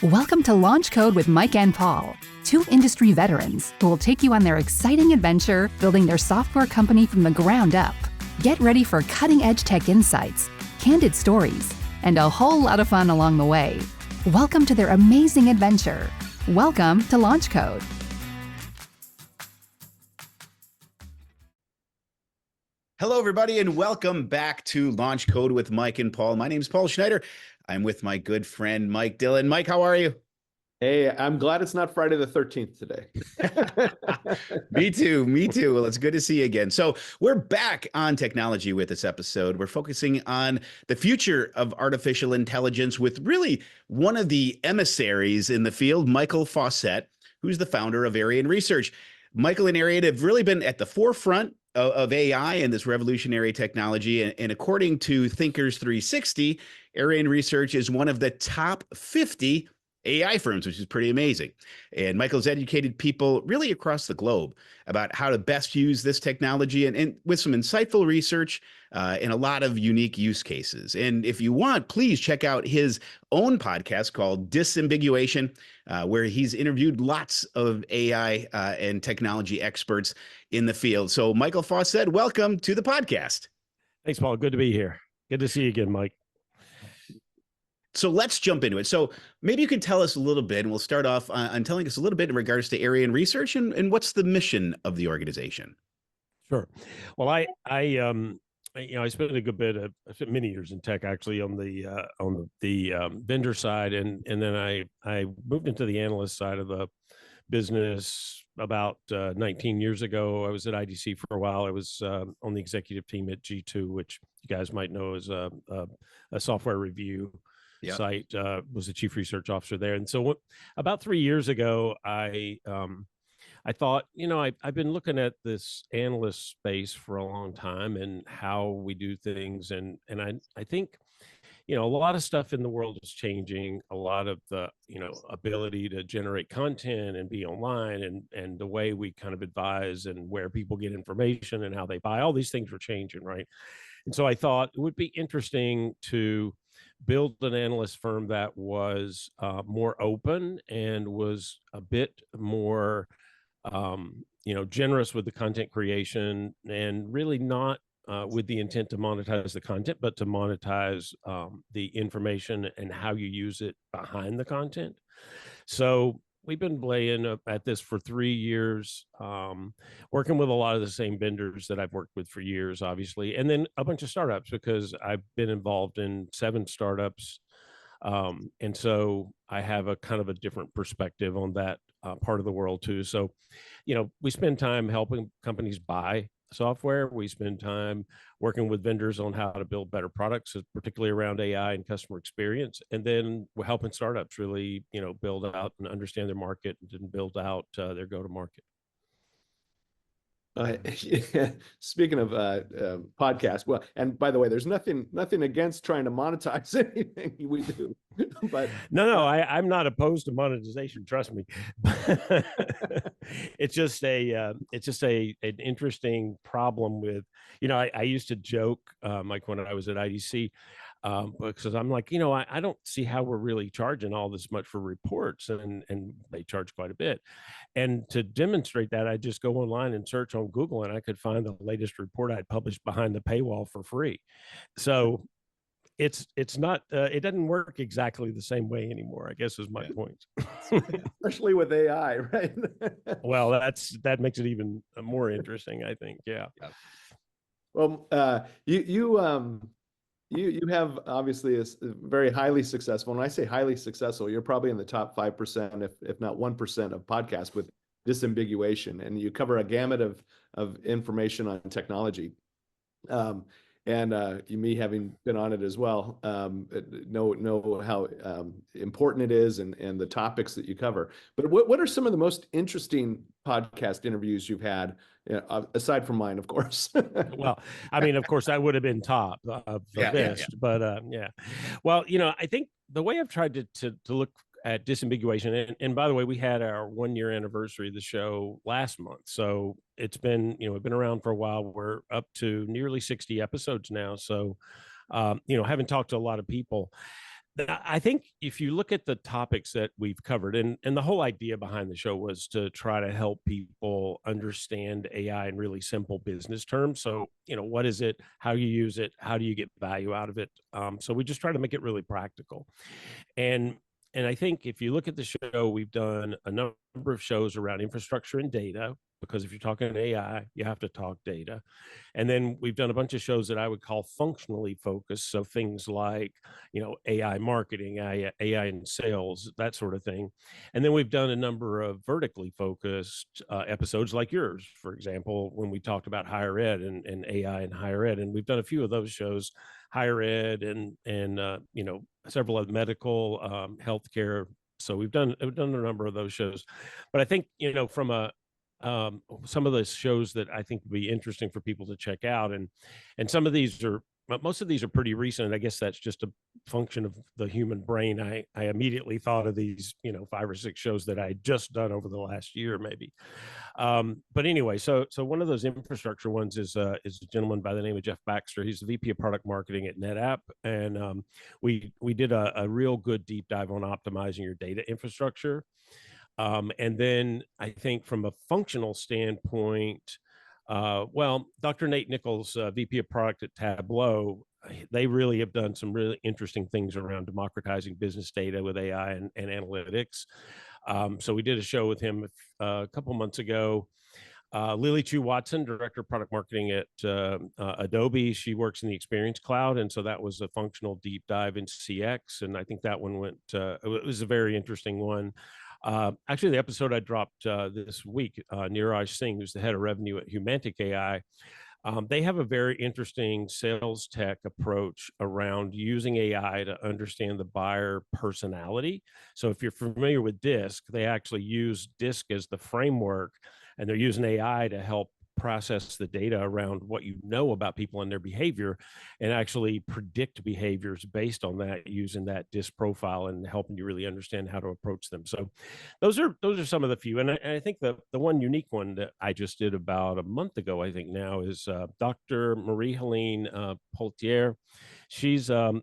Welcome to Launch Code with Mike and Paul, two industry veterans who will take you on their exciting adventure building their software company from the ground up. Get ready for cutting-edge tech insights, candid stories, and a whole lot of fun along the way. Welcome to their amazing adventure. Welcome to Launch Code. Hello, everybody, and welcome back to Launch Code with Mike and Paul. My name is Paul Schneider. I'm with my good friend, Mike Dillon. Mike, how are you? Hey, I'm glad it's not Friday the 13th today. Me too. Well, it's good to see you again. So we're back on technology with this episode. We're focusing on the future of artificial intelligence with really one of the emissaries in the field, Michael Faucette, who's the founder of Arion Research. Michael and Arion have really been at the forefront of AI and this revolutionary technology. And according to Thinkers 360, Arion Research is one of the top 50 AI firms, which is pretty amazing. And Michael's educated people really across the globe about how to best use this technology and with some insightful research and a lot of unique use cases. And if you want, please check out his own podcast called Disambiguation, where he's interviewed lots of AI and technology experts in the field. So Michael Faucette, welcome to the podcast. Thanks, Paul. Good to be here. Good to see you again, Mike. So let's jump into it. So maybe you could tell us a little bit, and we'll start off on telling us a little bit in regards to Arion Research and what's the mission of the organization. Sure. Well, I spent a good bit of, I spent many years in tech actually on the vendor side, and then I moved into the analyst side of the business about 19 years ago. I was at IDC for a while. I was on the executive team at G2, which you guys might know is a software review site. Was the chief research officer there. And so about 3 years ago, I thought, I've been looking at this analyst space for a long time and how we do things. And I think, a lot of stuff in the world is changing. A lot of the, ability to generate content and be online and the way we kind of advise and where people get information and how they buy, all these things are changing, right? And so I thought it would be interesting to build an analyst firm that was more open and was a bit more, generous with the content creation and really not with the intent to monetize the content, but to monetize the information and how you use it behind the content. So we've been playing at this for 3 years, working with a lot of the same vendors that I've worked with for years, obviously, and then a bunch of startups because I've been involved in 7 startups. And so I have a kind of a different perspective on that part of the world too. So, we spend time helping companies buy software. We spend time working with vendors on how to build better products, particularly around AI and customer experience. And then we're helping startups really, build out and understand their market and build out their go-to-market. Speaking of podcasts, well, and by the way, there's nothing against trying to monetize anything we do, but no, I'm not opposed to monetization. Trust me. It's just an interesting problem with, I used to joke, like when I was at IDC, because I'm like, I don't see how we're really charging all this much for reports, and they charge quite a bit. And to demonstrate that, I just go online and search on Google, and I could find the latest report I'd published behind the paywall for free. So it's not, it doesn't work exactly the same way anymore, I guess is my point. Especially with AI, right? Well, that makes it even more interesting, I think. Yeah. Well, you have obviously a very highly successful, and when I say highly successful, you're probably in the top 5%, if not 1% of podcasts with Disambiguation, and you cover a gamut of information on technology. And me having been on it as well, know how important it is and the topics that you cover. But what are some of the most interesting podcast interviews you've had, aside from mine, of course? Well, I mean, of course, I would have been top of the list, but yeah. Well, I think the way I've tried to look at Disambiguation, and by the way, we had our 1-year anniversary of the show last month, so it's been, we've been around for a while. We're up to nearly 60 episodes now, so haven't talked to a lot of people. I think if you look at the topics that we've covered, and the whole idea behind the show was to try to help people understand AI in really simple business terms. So, what is it? How you use it? How do you get value out of it? So we just try to make it really practical. And and I think if you look at the show, we've done a number of shows around infrastructure and data, because if you're talking AI, you have to talk data. And then we've done a bunch of shows that I would call functionally focused. So things like, AI marketing, AI in sales, that sort of thing. And then we've done a number of vertically focused episodes like yours, for example, when we talked about higher ed and AI in higher ed. And we've done a few of those shows, higher ed and several of medical, healthcare. So we've done a number of those shows. But I think, from some of the shows that I think would be interesting for people to check out, and some of these are, but most of these are pretty recent. I guess that's just a function of the human brain. I immediately thought of these, 5 or 6 shows that I had just done over the last year, maybe. But anyway, so one of those infrastructure ones is a gentleman by the name of Jeff Baxter. He's the VP of product marketing at NetApp, and we did a real good deep dive on optimizing your data infrastructure. And then I think from a functional standpoint, Dr. Nate Nichols, VP of product at Tableau, they really have done some really interesting things around democratizing business data with AI and analytics. So we did a show with him a couple months ago. Lily Chu Watson, Director of Product Marketing at Adobe. She works in the Experience Cloud. And so that was a functional deep dive into CX. And I think that one it was a very interesting one. Actually, the episode I dropped this week, Niraj Singh, who's the head of revenue at Humantic AI, they have a very interesting sales tech approach around using AI to understand the buyer personality. So if you're familiar with DISC, they actually use DISC as the framework, and they're using AI to help process the data around what you know about people and their behavior, and actually predict behaviors based on that, using that DISC profile and helping you really understand how to approach them. So those are some of the few. And I think the one unique one that I just did about a month ago, I think now, is Dr. Marie-Helene Poultier. She's a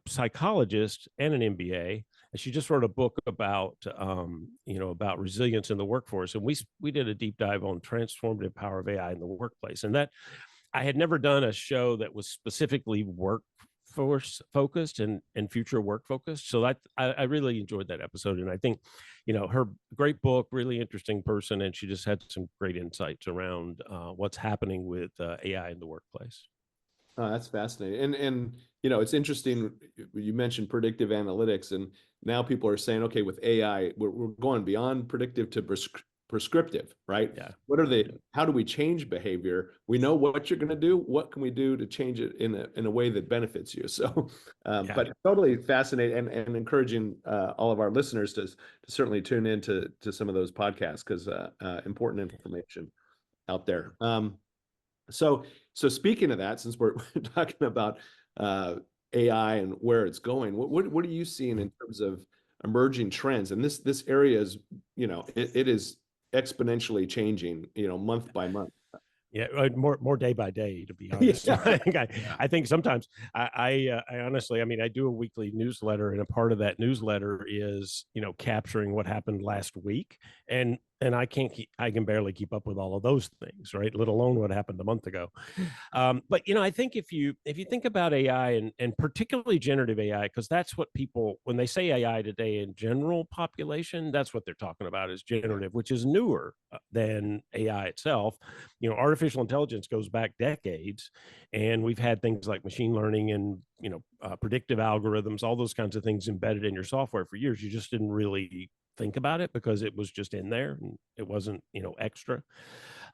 psychologist and an MBA. And she just wrote a book about, about resilience in the workforce. And we did a deep dive on transformative power of AI in the workplace. And that, I had never done a show that was specifically workforce focused and future work focused. So that I really enjoyed that episode. And I think, her great book, really interesting person, and she just had some great insights around what's happening with AI in the workplace. Oh, that's fascinating. And it's interesting. You mentioned predictive analytics, and now people are saying, okay, with AI, we're going beyond predictive to prescriptive, right? Yeah. How do we change behavior? We know what you're going to do. What can we do to change it in a way that benefits you? So, but totally fascinating and encouraging all of our listeners to certainly tune into some of those podcasts, because important information out there. So speaking of that, since we're talking about AI and where it's going, what are you seeing in terms of emerging trends? And this area is, it is exponentially changing, month by month. Yeah, more day by day, to be honest. Yeah. I think sometimes I honestly, I do a weekly newsletter, and a part of that newsletter is, capturing what happened last week, and I can barely keep up with all of those things, right? Let alone what happened a month ago. But I think if you think about AI and particularly generative AI, because that's what people, when they say AI today in general population, that's what they're talking about, is generative, which is newer than AI itself. Artificial intelligence goes back decades, and we've had things like machine learning and predictive algorithms, all those kinds of things embedded in your software for years. You just didn't really think about it because it was just in there and it wasn't extra.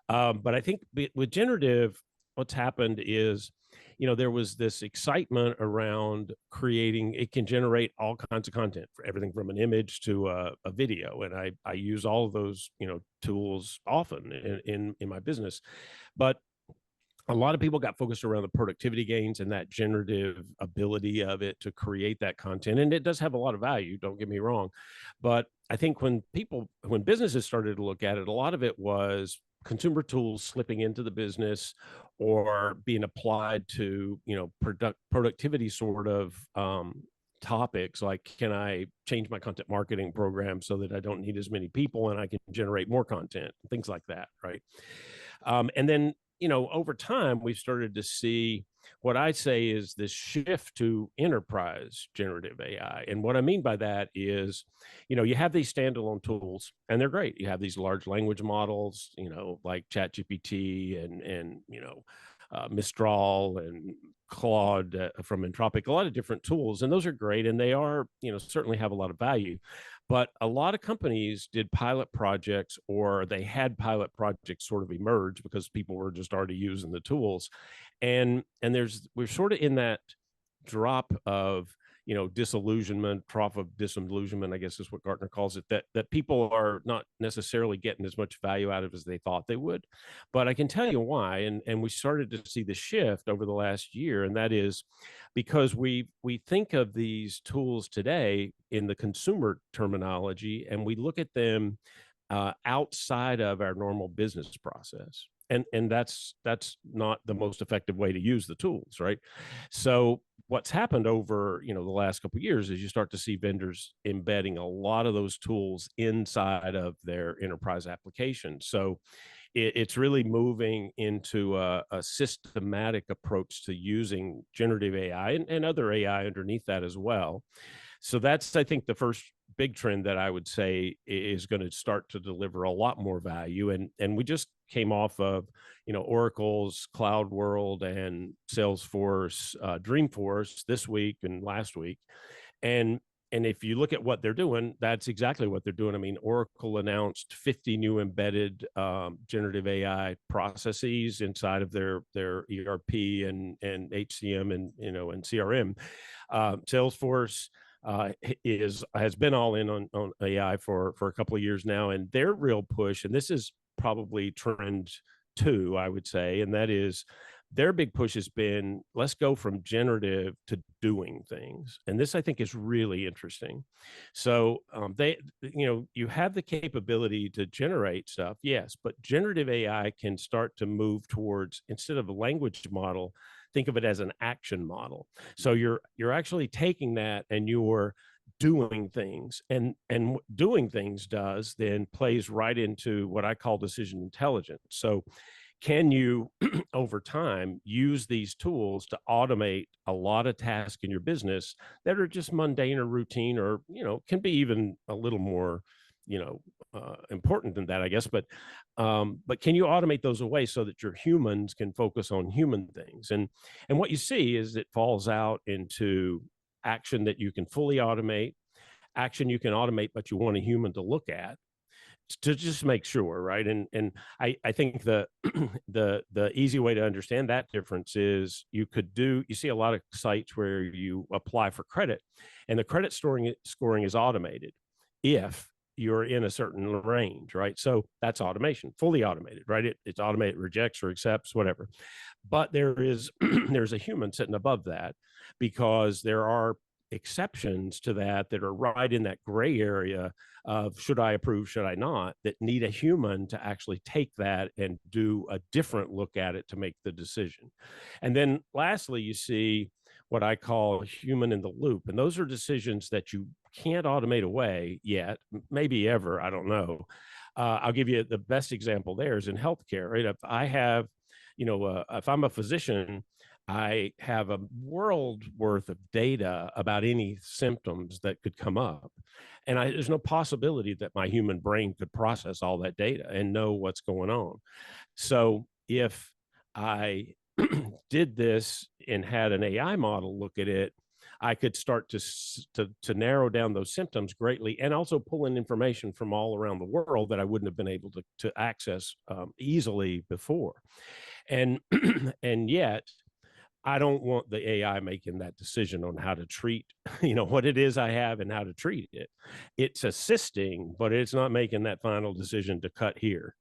But I think with generative, what's happened is, there was this excitement around creating. It can generate all kinds of content, for everything from an image to a video, and I use all of those tools often in my business. But a lot of people got focused around the productivity gains and that generative ability of it to create that content. And it does have a lot of value, don't get me wrong. But I think when businesses started to look at it, a lot of it was consumer tools slipping into the business or being applied to, productivity sort of topics like, can I change my content marketing program so that I don't need as many people and I can generate more content, things like that, right? And then, over time, we've started to see what I say is this shift to enterprise generative AI. And what I mean by that is, you have these standalone tools and they're great. You have these large language models, like ChatGPT and Mistral and Claude from Anthropic, a lot of different tools. And those are great. And they are, certainly have a lot of value. But a lot of companies did pilot projects, or they had pilot projects sort of emerge because people were just already using the tools. And we're sort of in that drop of, disillusionment, trough of disillusionment, I guess is what Gartner calls it, that people are not necessarily getting as much value out of as they thought they would. But I can tell you why. And we started to see the shift over the last year. And that is because we think of these tools today in the consumer terminology, and we look at them outside of our normal business process. And that's not the most effective way to use the tools, right? So what's happened over the last couple of years is you start to see vendors embedding a lot of those tools inside of their enterprise applications. So it's really moving into a systematic approach to using generative AI and other AI underneath that as well. So that's, I think, the first big trend that I would say is going to start to deliver a lot more value. And we just came off of, Oracle's Cloud World and Salesforce Dreamforce this week and last week. And if you look at what they're doing, that's exactly what they're doing. I mean, Oracle announced 50 new embedded generative AI processes inside of their ERP and HCM and CRM. Salesforce has been all in on AI for a couple of years now, and their real push, and this is probably trend 2, I would say, and that is their big push has been, let's go from generative to doing things. And this, I think, is really interesting. So you have the capability to generate stuff, yes, but generative AI can start to move towards, instead of a language model, think of it as an action model. So you're actually taking that and you're doing things, and doing things then plays right into what I call decision intelligence. So can you over time use these tools to automate a lot of tasks in your business that are just mundane or routine, or can be even a little more important than that, I guess, but can you automate those away so that your humans can focus on human things? And what you see is it falls out into action that you can fully automate, action you can automate, but you want a human to look at to just make sure, right? And I think the easy way to understand that difference is you see a lot of sites where you apply for credit, and the credit scoring is automated if you're in a certain range, right? So that's automation, fully automated, right? It's automated, rejects or accepts, whatever. But there's a human sitting above that, because there are exceptions to that are right in that gray area of should I approve, should I not, that need a human to actually take that and do a different look at it to make the decision. And then lastly, you see what I call human in the loop. And those are decisions that you can't automate away yet, maybe ever, I don't know. I'll give you the best example there is in healthcare, right? If I have, if I'm a physician, I have a world worth of data about any symptoms that could come up. And there's no possibility that my human brain could process all that data and know what's going on. So if I did this and had an AI model look at it, I could start to narrow down those symptoms greatly, and also pull in information from all around the world that I wouldn't have been able to access easily before. And yet, I don't want the AI making that decision on how to treat, what it is I have and how to treat it. It's assisting, but it's not making that final decision to cut here.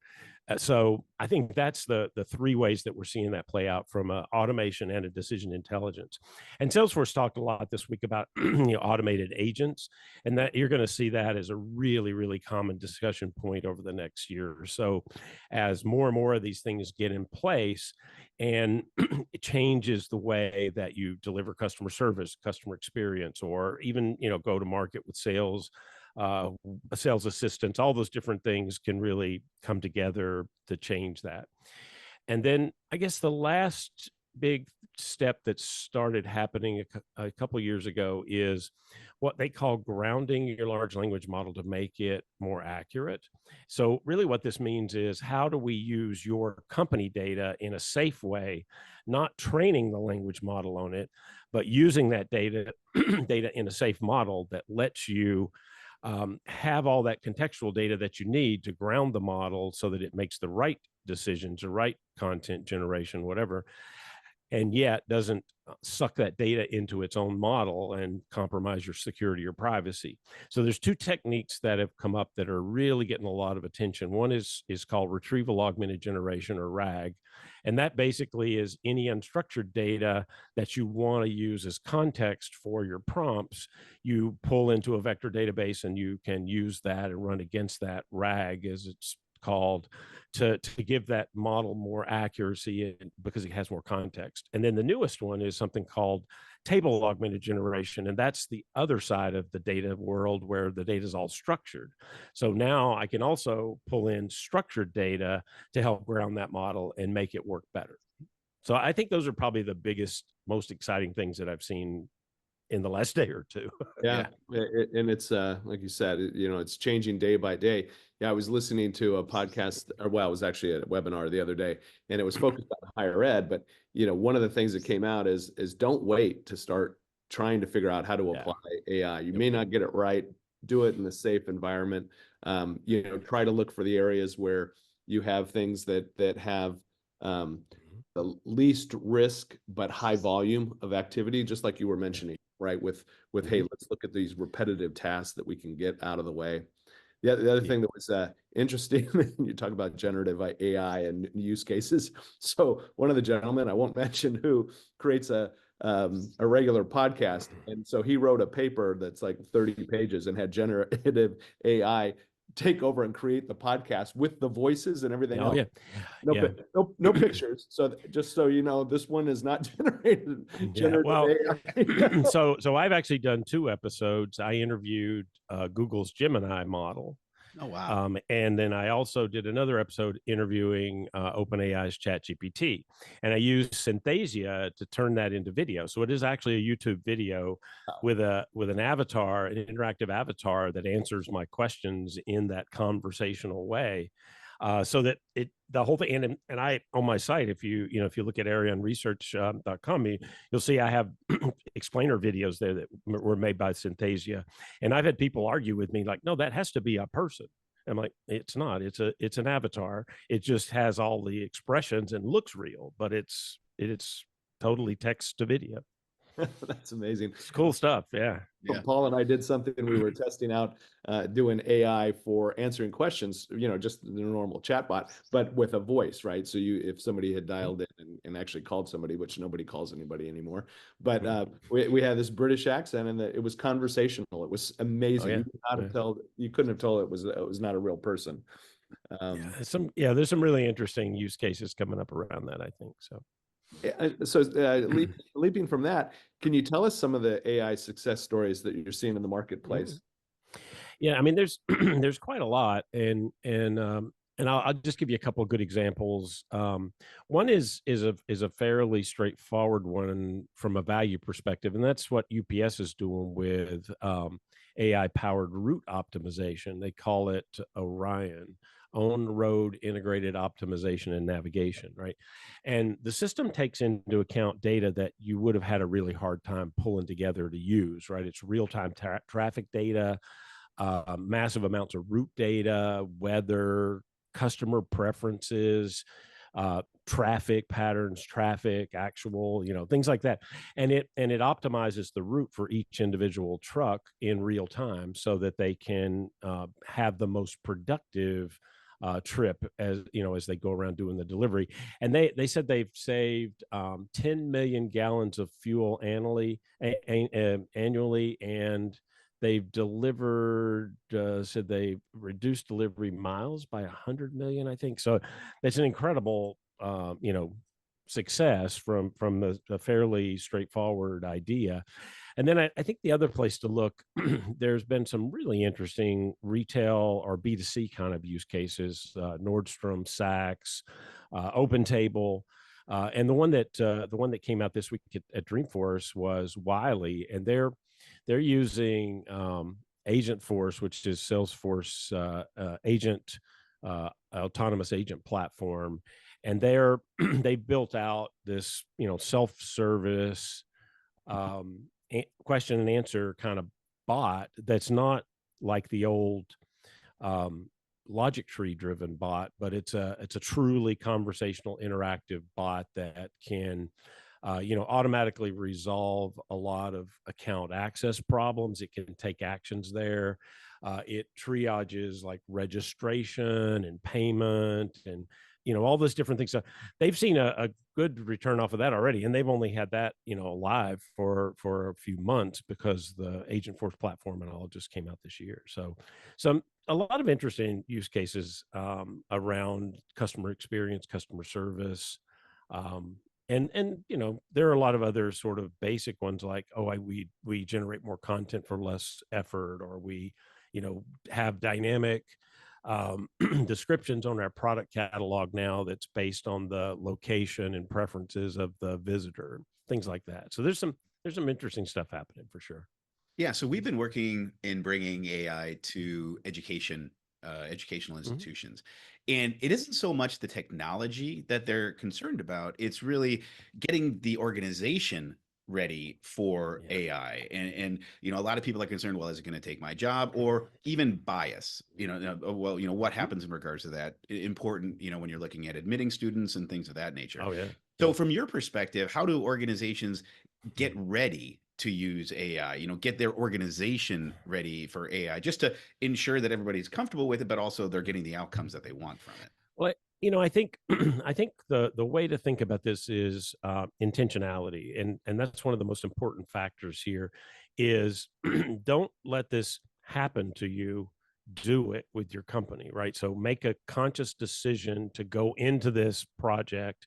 So I think that's the three ways that we're seeing that play out from automation and a decision intelligence. And Salesforce talked a lot this week about automated agents, and that you're going to see that as a really, really common discussion point over the next year or so, as more and more of these things get in place, and it changes the way that you deliver customer service, customer experience, or even go to market with sales. Sales assistants, all those different things can really come together to change that. And then I guess the last big step that started happening a couple years ago is what they call grounding your large language model to make it more accurate. So really what this means is, how do we use your company data in a safe way, not training the language model on it, but using that data in a safe model that lets you have all that contextual data that you need to ground the model so that it makes the right decisions or right content generation, whatever, and yet doesn't suck that data into its own model and compromise your security or privacy. So there's two techniques that have come up that are really getting a lot of attention. One is called retrieval augmented generation, or RAG. And that basically is any unstructured data that you want to use as context for your prompts, you pull into a vector database and you can use that and run against that RAG, as it's called, to give that model more accuracy because it has more context. And then the newest one is something called table augmented generation. And that's the other side of the data world where the data is all structured. So now I can also pull in structured data to help ground that model and make it work better. So I think those are probably the biggest, most exciting things that I've seen in the last day or two. Yeah. And it's like you said, it's changing day by day. Yeah, I was listening to a podcast, or well, it was actually a webinar the other day, and it was focused on higher ed. But one of the things that came out is don't wait to start trying to figure out how to apply AI. You may not get it right. Do it in a safe environment. Try to look for the areas where you have things that have the least risk but high volume of activity, just like you were mentioning, right? With hey, let's look at these repetitive tasks that we can get out of the way. The other thing that was interesting, you talk about generative AI and use cases. So one of the gentlemen, I won't mention who, creates a regular podcast, and so he wrote a paper that's like 30 pages and had generative AI take over and create the podcast with the voices and everything else. No pictures. So just so you know, this one is not generated. AI. So I've actually done 2 episodes. I interviewed Google's Gemini model. Oh, wow. And then I also did another episode interviewing OpenAI's ChatGPT, and I used Synthesia to turn that into video. So it is actually a YouTube video with an avatar, an interactive avatar that answers my questions in that conversational way. So that the whole thing, and I, on my site, if you look at arionresearch.com, you'll see I have explainer videos there that were made by Synthesia. And I've had people argue with me like, no, that has to be a person. I'm like, it's not. It's an avatar. It just has all the expressions and looks real, but it's totally text to video. That's amazing. It's cool stuff. Yeah. Paul and I did something. We were testing out doing AI for answering questions, just the normal chatbot, but with a voice, right? So if somebody had dialed in and actually called somebody, which nobody calls anybody anymore, but we had this British accent, and it was conversational. It was amazing. You couldn't have told it was not a real person. There's some really interesting use cases coming up around that, I think. So leaping from that, can you tell us some of the AI success stories that you're seeing in the marketplace? Yeah, I mean, there's there's quite a lot, and I'll just give you a couple of good examples. One is a fairly straightforward one from a value perspective, and that's what UPS is doing with AI powered route optimization. They call it Orion, on-road integrated optimization and navigation, right? And the system takes into account data that you would have had a really hard time pulling together to use, right? It's real-time traffic data, massive amounts of route data, weather, customer preferences, traffic patterns, actual, things like that. And it optimizes the route for each individual truck in real time so that they can have the most productive trip, as as they go around doing the delivery. And they said they've saved 10 million gallons of fuel annually, and they've delivered, said they reduced delivery miles by 100 million, I think. So that's an incredible, success from a fairly straightforward idea. And then I think the other place to look, there's been some really interesting retail or B2C kind of use cases, Nordstrom, Saks, OpenTable. And the one that came out this week at Dreamforce was Wiley, and they're using Agentforce, which is Salesforce agent autonomous agent platform, and they built out this self-service question and answer kind of bot that's not like the old logic tree driven bot, but it's a truly conversational interactive bot that can automatically resolve a lot of account access problems. It can take actions there. It triages like registration and payment and all those different things. So they've seen a good return off of that already, and they've only had that live for a few months because the Agentforce platform and all just came out this year. So a lot of interesting use cases around customer experience, customer service. And there are a lot of other sort of basic ones like, we generate more content for less effort, or we have dynamic descriptions on our product catalog now that's based on the location and preferences of the visitor, things like that. So there's some interesting stuff happening for sure. Yeah, so we've been working in bringing AI to educational institutions. And it isn't so much the technology that they're concerned about. It's really getting the organization ready for AI. And a lot of people are concerned, well, is it going to take my job, or even bias? What happens in regards to that? Important, when you're looking at admitting students and things of that nature. Oh, yeah. So from your perspective, how do organizations get ready to use AI, get their organization ready for AI, just to ensure that everybody's comfortable with it, but also they're getting the outcomes that they want from it? Well, I think I think the way to think about this is intentionality, and that's one of the most important factors here. Is don't let this happen to you. Do it with your company, right? So make a conscious decision to go into this project,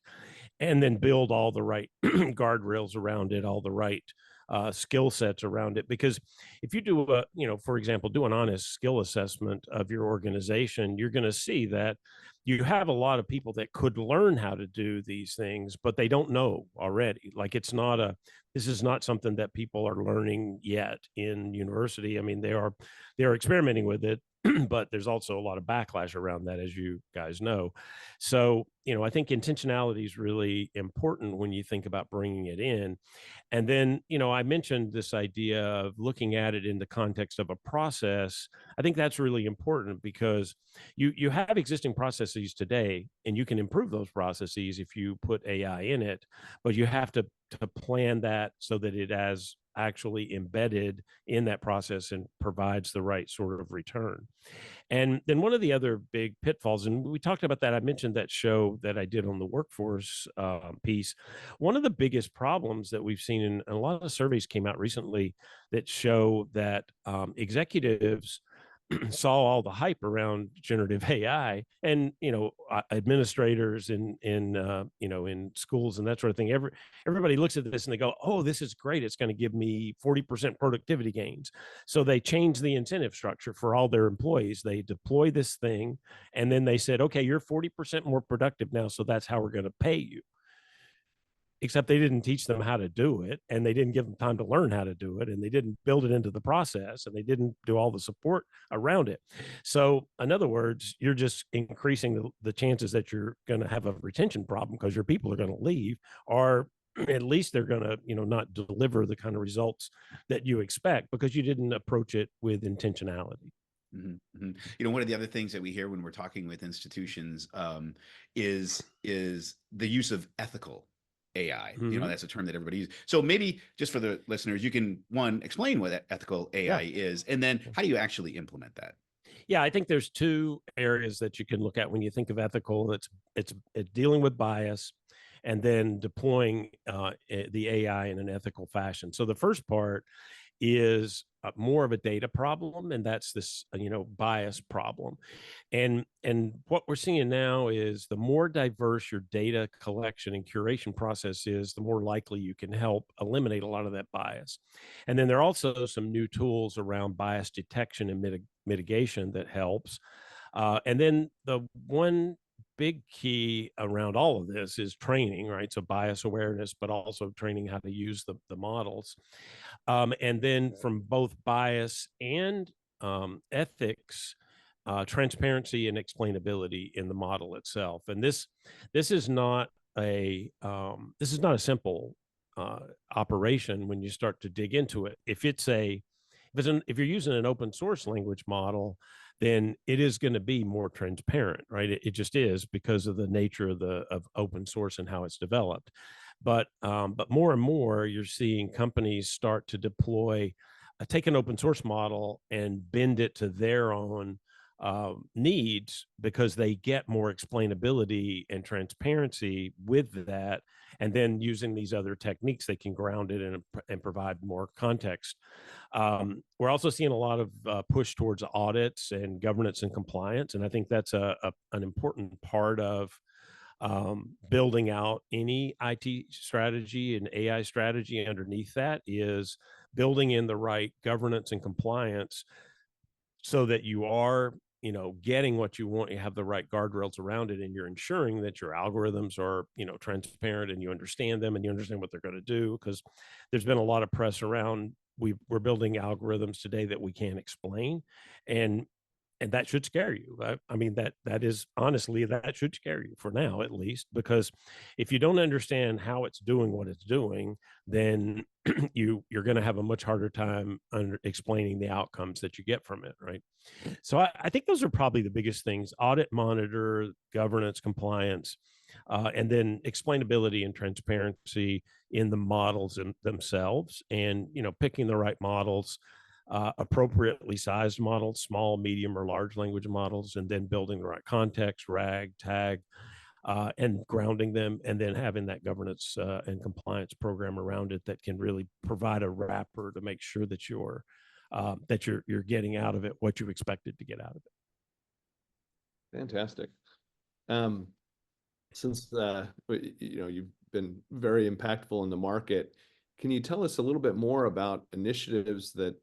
and then build all the right guardrails around it, all the right skill sets around it. Because if you do for example, do an honest skill assessment of your organization, you're going to see that you have a lot of people that could learn how to do these things, but they don't know already. Like this is not something that people are learning yet in university. I mean, they are experimenting with it, but there's also a lot of backlash around that, as you guys know. So, I think intentionality is really important when you think about bringing it in. And then, I mentioned this idea of looking at it in the context of a process. I think that's really important because you have existing processes today, and you can improve those processes if you put AI in it, but you have to plan that so that it has actually embedded in that process and provides the right sort of return. And then one of the other big pitfalls, and we talked about that, I mentioned that show that I did on the workforce piece. One of the biggest problems that we've seen, in a lot of surveys came out recently that show that executives saw all the hype around generative AI, and administrators in schools and that sort of thing. Everybody looks at this and they go, "Oh, this is great! It's going to give me 40% productivity gains." So they change the incentive structure for all their employees. They deploy this thing, and then they said, "Okay, you're 40% more productive now, so that's how we're going to pay you." Except they didn't teach them how to do it, and they didn't give them time to learn how to do it, and they didn't build it into the process, and they didn't do all the support around it. So in other words, you're just increasing the chances that you're going to have a retention problem because your people are going to leave, or at least they're going to not deliver the kind of results that you expect because you didn't approach it with intentionality. Mm-hmm. Mm-hmm. One of the other things that we hear when we're talking with institutions is the use of ethical AI. Mm-hmm. That's a term that everybody uses. So maybe just for the listeners, you can explain what ethical AI is, and then how do you actually implement that? Yeah, I think there's two areas that you can look at when you think of ethical. It's dealing with bias, and then deploying the AI in an ethical fashion. So the first part is more of a data problem, and that's this bias problem. And what we're seeing now is the more diverse your data collection and curation process is, the more likely you can help eliminate a lot of that bias. And then there are also some new tools around bias detection and mitigation that helps. And then the one big key around all of this is training, right? So bias awareness, but also training how to use the models. And then from both bias and ethics, transparency and explainability in the model itself. And this is not a simple operation when you start to dig into it. If you're using an open source language model, then it is going to be more transparent, right? It just is, because of the nature of open source and how it's developed. But more and more, you're seeing companies start to deploy, take an open source model and bend it to their own needs, because they get more explainability and transparency with that. And then using these other techniques, they can ground it and provide more context. We're also seeing a lot of push towards audits and governance and compliance. And I think that's an important part of building out any IT strategy and AI strategy. Underneath that is building in the right governance and compliance, so that you are getting what you want. You have the right guardrails around it, and you're ensuring that your algorithms are transparent, and you understand them, and you understand what they're going to do. Because there's been a lot of press around, we're building algorithms today that we can't explain, and that should scare you. I mean, that is honestly, that should scare you for now, at least, because if you don't understand how it's doing what it's doing, then you're going to have a much harder time explaining the outcomes that you get from it, right? So I think those are probably the biggest things: audit, monitor, governance, compliance, and then explainability and transparency in the models themselves, and picking the right models, appropriately sized models, small, medium, or large language models, and then building the right context, RAG, tag, and grounding them, and then having that governance and compliance program around it that can really provide a wrapper to make sure that you're getting out of it what you expected to get out of it. Fantastic. Since you've been very impactful in the market, can you tell us a little bit more about initiatives that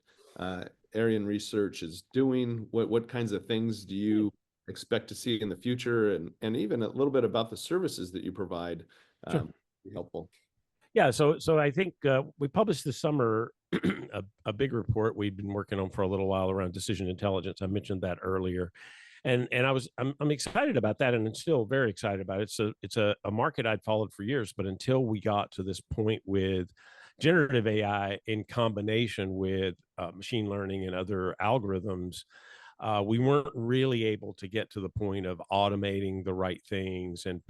Arion Research is doing? What kinds of things do you expect to see in the future, and even a little bit about the services that you provide? Sure. Be helpful. Yeah, so I think we published this summer a big report we've been working on for a little while around decision intelligence. I mentioned that earlier, and I'm excited about that, and I'm still very excited about it. So it's a market I'd followed for years, but until we got to this point with generative AI in combination with machine learning and other algorithms, we weren't really able to get to the point of automating the right things and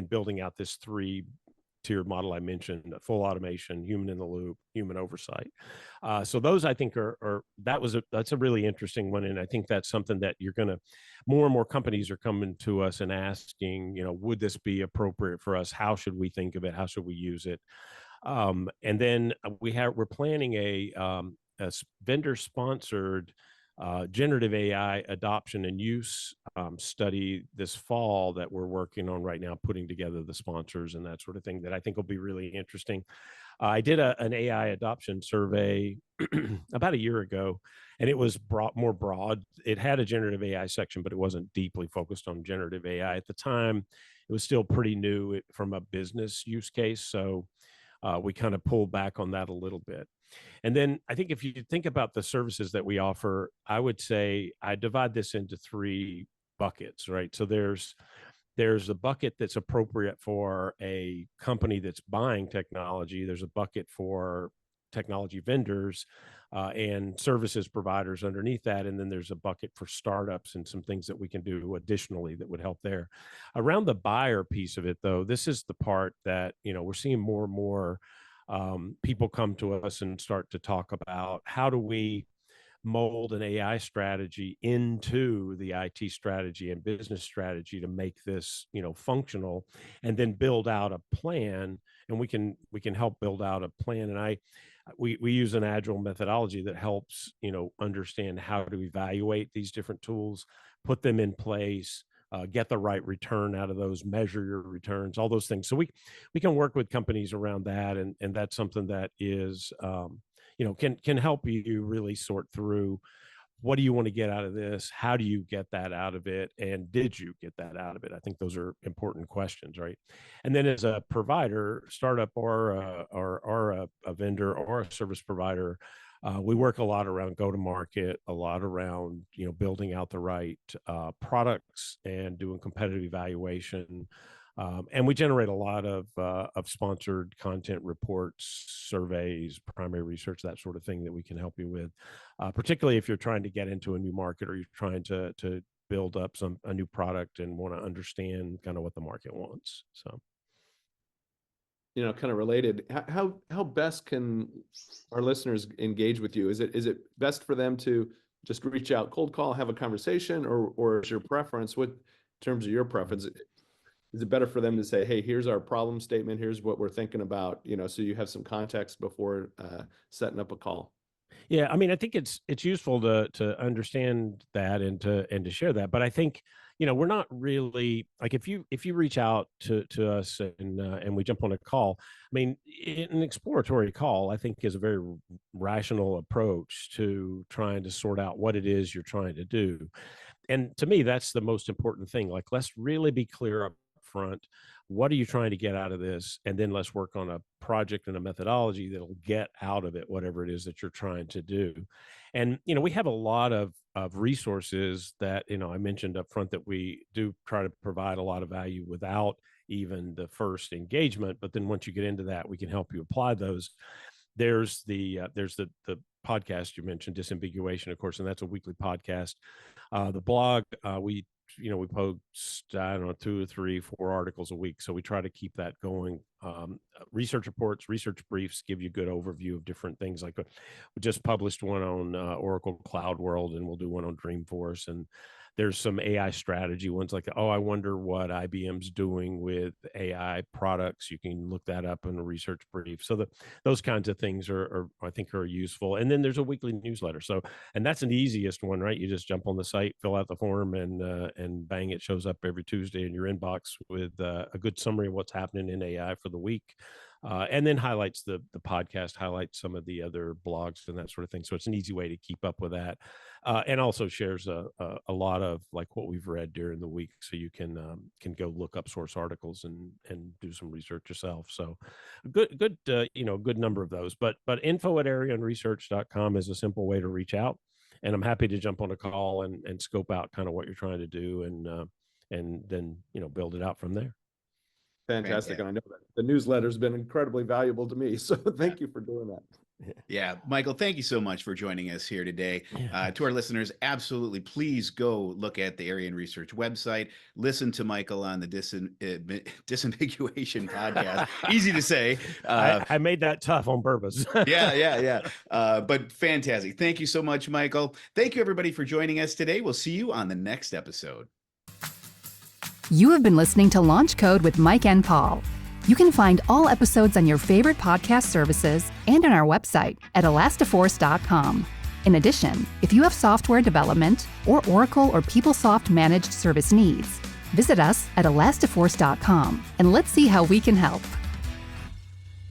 building out this three-tiered model I mentioned: full automation, human in the loop, human oversight. So those, I think, that's a really interesting one, and I think that's something that more and more companies are coming to us and asking, would this be appropriate for us? How should we think of it? How should we use it? And then we're planning a vendor-sponsored generative AI adoption and use study this fall that we're working on right now, putting together the sponsors and that sort of thing, that I think will be really interesting. I did an AI adoption survey about a year ago, and it was more broad. It had a generative AI section, but it wasn't deeply focused on generative AI at the time. It was still pretty new from a business use case, so we kind of pulled back on that a little bit. And then I think if you think about the services that we offer, I would say I divide this into three buckets, right? So there's a bucket that's appropriate for a company that's buying technology. There's a bucket for technology vendors and services providers underneath that. And then there's a bucket for startups and some things that we can do additionally that would help there. Around the buyer piece of it, though, this is the part that, we're seeing more and more people come to us and start to talk about: how do we mold an AI strategy into the IT strategy and business strategy to make this, functional, and then build out a plan. And we can help build out a plan. And we use an agile methodology that helps, understand how to evaluate these different tools, put them in place, get the right return out of those, measure your returns, all those things. So we can work with companies around that, and that's something that is, can help you really sort through, what do you want to get out of this? How do you get that out of it? And did you get that out of it? I think those are important questions, right? And then as a provider, startup or a vendor or a service provider, we work a lot around go-to-market, a lot around, building out the right products and doing competitive evaluation. And we generate a lot of sponsored content, reports, surveys, primary research, that sort of thing that we can help you with, particularly if you're trying to get into a new market or you're trying to build up a new product and want to understand kind of what the market wants. So, kind of related, how best can our listeners engage with you? Is it best for them to just reach out, cold call, have a conversation, or is your preference, what in terms of your preference? Is it better for them to say, hey, here's our problem statement, here's what we're thinking about, so you have some context before setting up a call? Yeah, I mean, I think it's useful to understand that and to share that. But I think, we're not really, like, if you reach out to us and we jump on a call, I mean, an exploratory call, I think, is a very rational approach to trying to sort out what it is you're trying to do. And to me, that's the most important thing. Like, let's really be clear up front. What are you trying to get out of this? And then let's work on a project and a methodology that'll get out of it whatever it is that you're trying to do. And, we have a lot of resources that, I mentioned up front, that we do try to provide a lot of value without even the first engagement. But then once you get into that, we can help you apply those. There's the podcast you mentioned, Disambiguation, of course, and that's a weekly podcast. The blog, we post, 2 or 3, 4 articles a week. So we try to keep that going. Research reports, research briefs give you a good overview of different things. Like, we just published one on Oracle Cloud World, and we'll do one on Dreamforce. And there's some AI strategy ones, like, I wonder what IBM's doing with AI products. You can look that up in a research brief. So those kinds of things are I think are useful. And then there's a weekly newsletter. So, and that's an easiest one, right? You just jump on the site, fill out the form, and bang, it shows up every Tuesday in your inbox with a good summary of what's happening in AI for the week. And then highlights the podcast, highlights some of the other blogs and that sort of thing. So it's an easy way to keep up with that. And also shares a lot of, like, what we've read during the week, so you can go look up source articles and do some research yourself. So good number of those. But info@arionresearch.com is a simple way to reach out, and I'm happy to jump on a call and scope out kind of what you're trying to do, and then build it out from there. Fantastic. And I know that the newsletter has been incredibly valuable to me. So thank you for doing that. Yeah, Michael, thank you so much for joining us here today. To our listeners, absolutely, please go look at the Arion Research website. Listen to Michael on the Disambiguation podcast. Easy to say. I made that tough on purpose. Yeah. But fantastic. Thank you so much, Michael. Thank you, everybody, for joining us today. We'll see you on the next episode. You have been listening to Launch Code with Mike and Paul. You can find all episodes on your favorite podcast services and on our website at elastiforce.com. In addition, if you have software development or Oracle or PeopleSoft managed service needs, visit us at elastiforce.com and let's see how we can help.